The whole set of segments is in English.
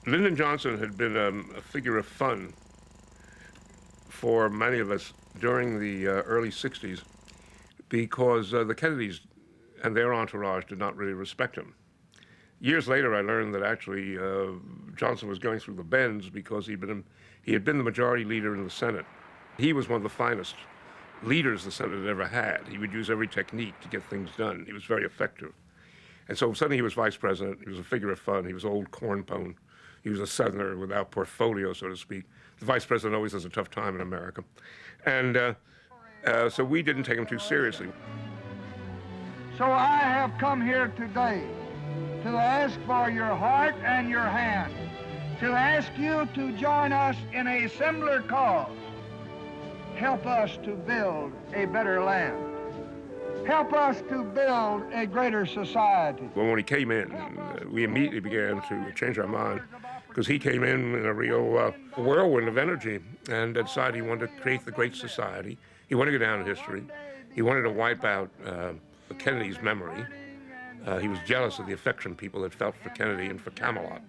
Lyndon Johnson had been a figure of fun for many of us during the early 60s because the Kennedys and their entourage did not really respect him. Years later, I learned that actually Johnson was going through the bends because he had been the majority leader in the Senate. He was one of the finest leaders the Senate had ever had. He would use every technique to get things done. He was very effective. And so suddenly he was vice president. He was a figure of fun. He was old cornpone. He was a Southerner without portfolio, so to speak. The vice president always has a tough time in America. And so we didn't take him too seriously. So I have come here today to ask for your heart and your hand, to ask you to join us in a similar cause. Help us to build a better land. Help us to build a greater society. Well, when he came in, we immediately began to change our mind because he came in a real whirlwind of energy and decided he wanted to create the great society. He wanted to go down in history. He wanted to wipe out Kennedy's memory. He was jealous of the affection people had felt for Kennedy and for Camelot.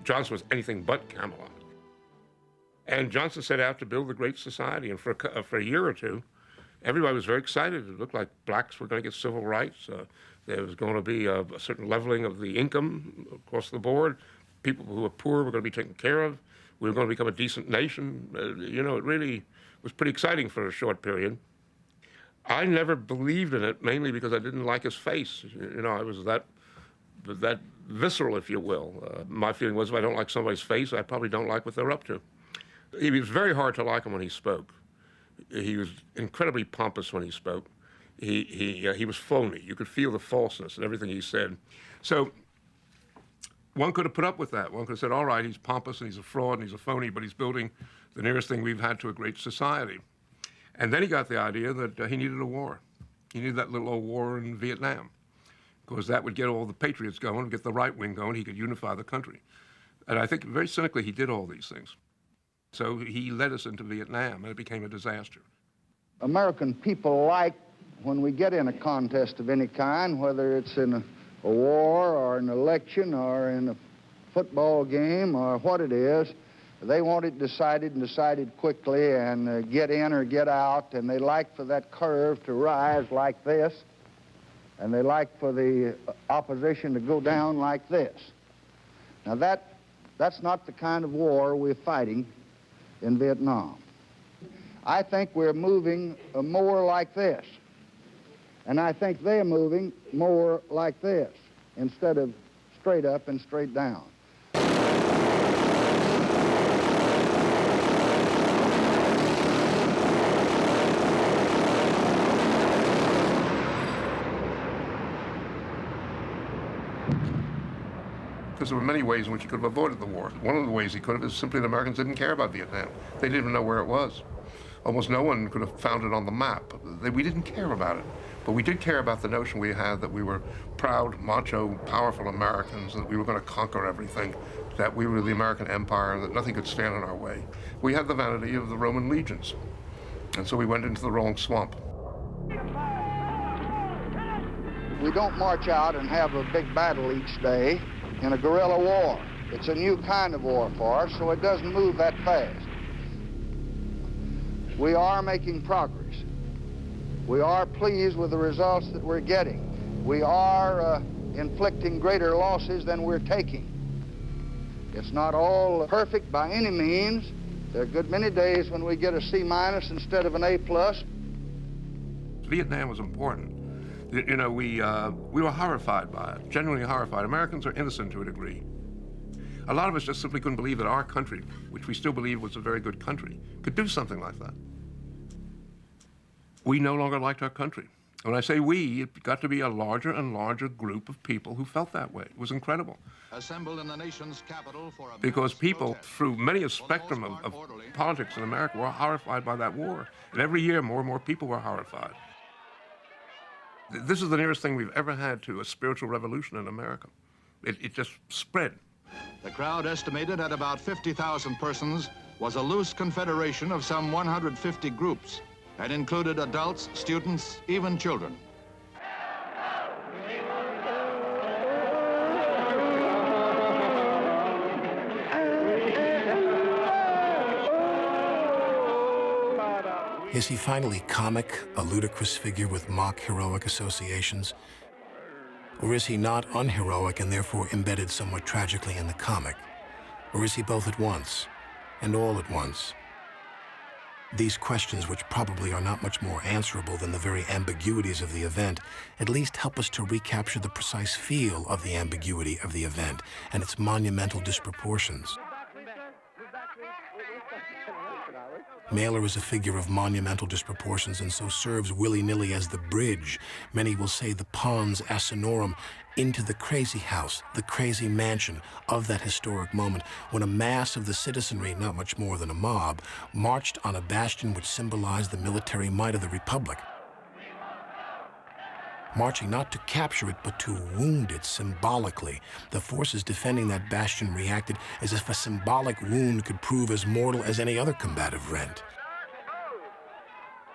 Johnson was anything but Camelot. And Johnson set out to build the great society, and for a year or two, everybody was very excited. It looked like blacks were going to get civil rights. There was going to be a certain leveling of the income across the board. People who were poor were going to be taken care of. We were going to become a decent nation. It really was pretty exciting for a short period. I never believed in it, mainly because I didn't like his face. I was that visceral, if you will. My feeling was if I don't like somebody's face, I probably don't like what they're up to. It was very hard to like him when he spoke. He was incredibly pompous when he spoke. He was phony. You could feel the falseness in everything he said. So one could have put up with that. One could have said, all right, he's pompous and he's a fraud and he's a phony, but he's building the nearest thing we've had to a great society. And then he got the idea that he needed a war. He needed that little old war in Vietnam because that would get all the patriots going, get the right wing going. He could unify the country. And I think very cynically he did all these things. So he led us into Vietnam, and it became a disaster. American people like when we get in a contest of any kind, whether it's in a war or an election or in a football game or what it is, they want it decided and decided quickly and get in or get out, and they like for that curve to rise like this, and they like for the opposition to go down like this. Now that's not the kind of war we're fighting in Vietnam. I think we're moving more like this, and I think they're moving more like this instead of straight up and straight down. Because there were many ways in which he could have avoided the war. One of the ways he could have is simply the Americans didn't care about Vietnam. They didn't even know where it was. Almost no one could have found it on the map. We didn't care about it. But we did care about the notion we had that we were proud, macho, powerful Americans, that we were going to conquer everything, that we were the American empire, and that nothing could stand in our way. We had the vanity of the Roman legions. And so we went into the wrong swamp. We don't march out and have a big battle each day in a guerrilla war. It's a new kind of war for us, so it doesn't move that fast. We are making progress. We are pleased with the results that we're getting. We are inflicting greater losses than we're taking. It's not all perfect by any means. There are a good many days when we get a C- instead of an A+. Vietnam was important. We were horrified by it, genuinely horrified. Americans are innocent to a degree. A lot of us just simply couldn't believe that our country, which we still believe was a very good country, could do something like that. We no longer liked our country. When I say we, it got to be a larger and larger group of people who felt that way. It was incredible. Assembled in the nation's capital for a because people, through many a spectrum of politics in America, were horrified by that war. And every year, more and more people were horrified. This is the nearest thing we've ever had to a spiritual revolution in America. It just spread. The crowd, estimated at about 50,000 persons, was a loose confederation of some 150 groups and included adults, students, even children. Is he finally comic, a ludicrous figure with mock heroic associations? Or is he not unheroic and therefore embedded somewhat tragically in the comic? Or is he both at once, and all at once? These questions, which probably are not much more answerable than the very ambiguities of the event, at least help us to recapture the precise feel of the ambiguity of the event and its monumental disproportions. Mailer is a figure of monumental disproportions and so serves willy-nilly as the bridge, many will say the pons asinorum, into the crazy house, the crazy mansion of that historic moment when a mass of the citizenry, not much more than a mob, marched on a bastion which symbolized the military might of the Republic. Marching not to capture it, but to wound it symbolically. The forces defending that bastion reacted as if a symbolic wound could prove as mortal as any other combative rent.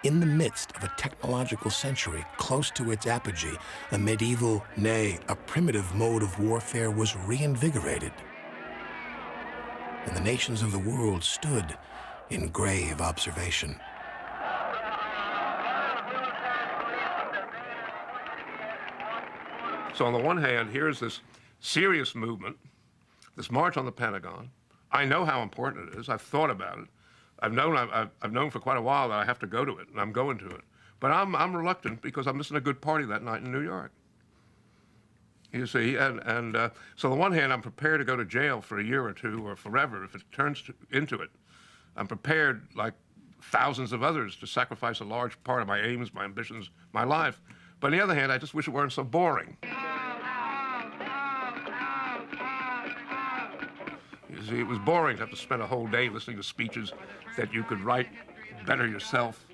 In the midst of a technological century close to its apogee, a medieval, nay, a primitive mode of warfare was reinvigorated. And the nations of the world stood in grave observation. So on the one hand, here's this serious movement, this march on the Pentagon. I know how important it is. I've thought about it. I've known for quite a while that I have to go to it, and I'm going to it. But I'm reluctant because I'm missing a good party that night in New York. You see, and so on the one hand, I'm prepared to go to jail for a year or two or forever if it turns into it. I'm prepared, like thousands of others, to sacrifice a large part of my aims, my ambitions, my life. But on the other hand, I just wish it weren't so boring. You see, it was boring to have to spend a whole day listening to speeches that you could write better yourself,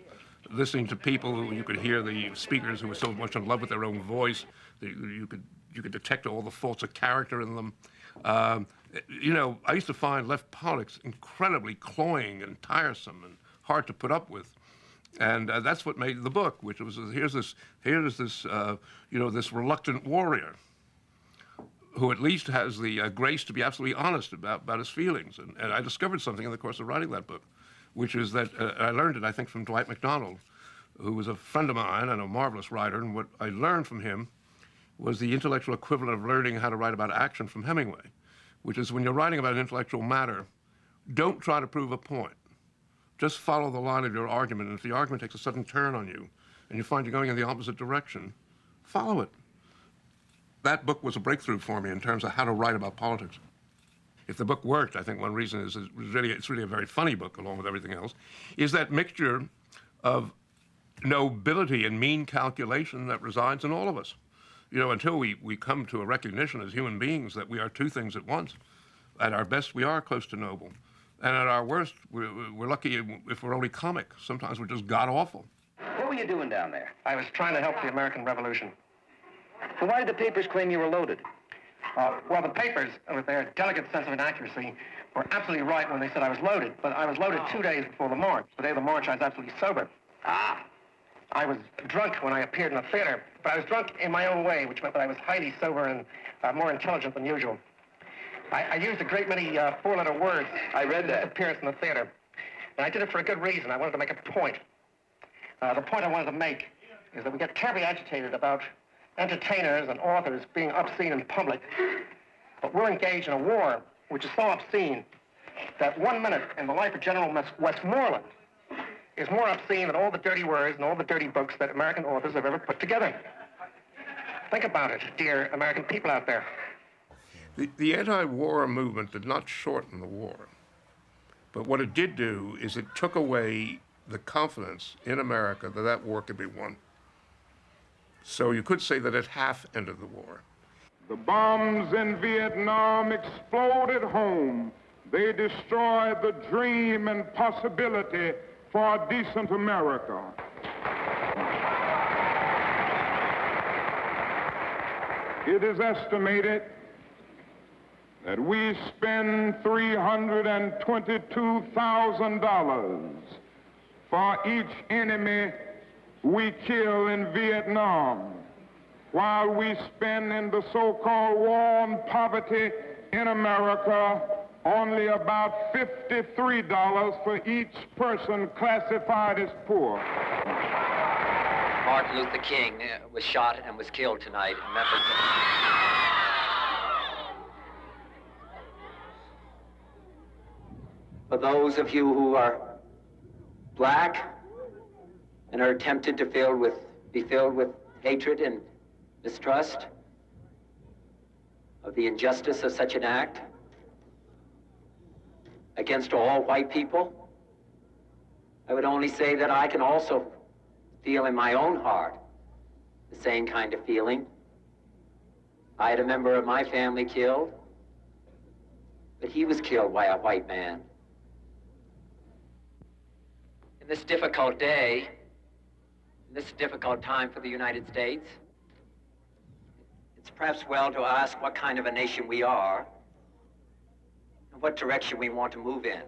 listening to people who you could hear the speakers who were so much in love with their own voice that you could detect all the faults of character in them. You know, I used to find left politics incredibly cloying and tiresome and hard to put up with. And that's what made the book, which was here's this you know, this reluctant warrior who at least has the grace to be absolutely honest about his feelings. And I discovered something in the course of writing that book, which is that I learned it, I think, from Dwight MacDonald, who was a friend of mine and a marvelous writer. And what I learned from him was the intellectual equivalent of learning how to write about action from Hemingway, which is when you're writing about an intellectual matter, don't try to prove a point. Just follow the line of your argument, and if the argument takes a sudden turn on you, and you find you're going in the opposite direction, follow it. That book was a breakthrough for me in terms of how to write about politics. If the book worked, I think one reason is it's really a very funny book, along with everything else, is that mixture of nobility and mean calculation that resides in all of us. You know, until we come to a recognition as human beings that we are two things at once. At our best, we are close to noble. And at our worst, we're lucky if we're only comic. Sometimes we're just god-awful. What were you doing down there? I was trying to help the American Revolution. Well, why did the papers claim you were loaded? Well, the papers, with their delicate sense of inaccuracy, were absolutely right when they said I was loaded. But I was loaded 2 days before the march. The day of the march, I was absolutely sober. Ah. I was drunk when I appeared in the theater, but I was drunk in my own way, which meant that I was highly sober and more intelligent than usual. I used a great many four-letter words. I read that. Appearance in the theater. And I did it for a good reason. I wanted to make a point. The point I wanted to make is that we get terribly agitated about entertainers and authors being obscene in public. But we're engaged in a war which is so obscene that 1 minute in the life of General Westmoreland is more obscene than all the dirty words and all the dirty books that American authors have ever put together. Think about it, dear American people out there. The anti-war movement did not shorten the war, but what it did do is it took away the confidence in America that that war could be won. So you could say that it half ended the war. The bombs in Vietnam exploded home. They destroyed the dream and possibility for a decent America. It is estimated that we spend $322,000 for each enemy we kill in Vietnam, while we spend in the so-called war on poverty in America only about $53 for each person classified as poor. Martin Luther King was shot and was killed tonight in Memphis. For those of you who are black and are tempted to be filled with hatred and mistrust of the injustice of such an act against all white people, I would only say that I can also feel in my own heart the same kind of feeling. I had a member of my family killed, but he was killed by a white man. In this difficult day, in this difficult time for the United States, it's perhaps well to ask what kind of a nation we are and what direction we want to move in.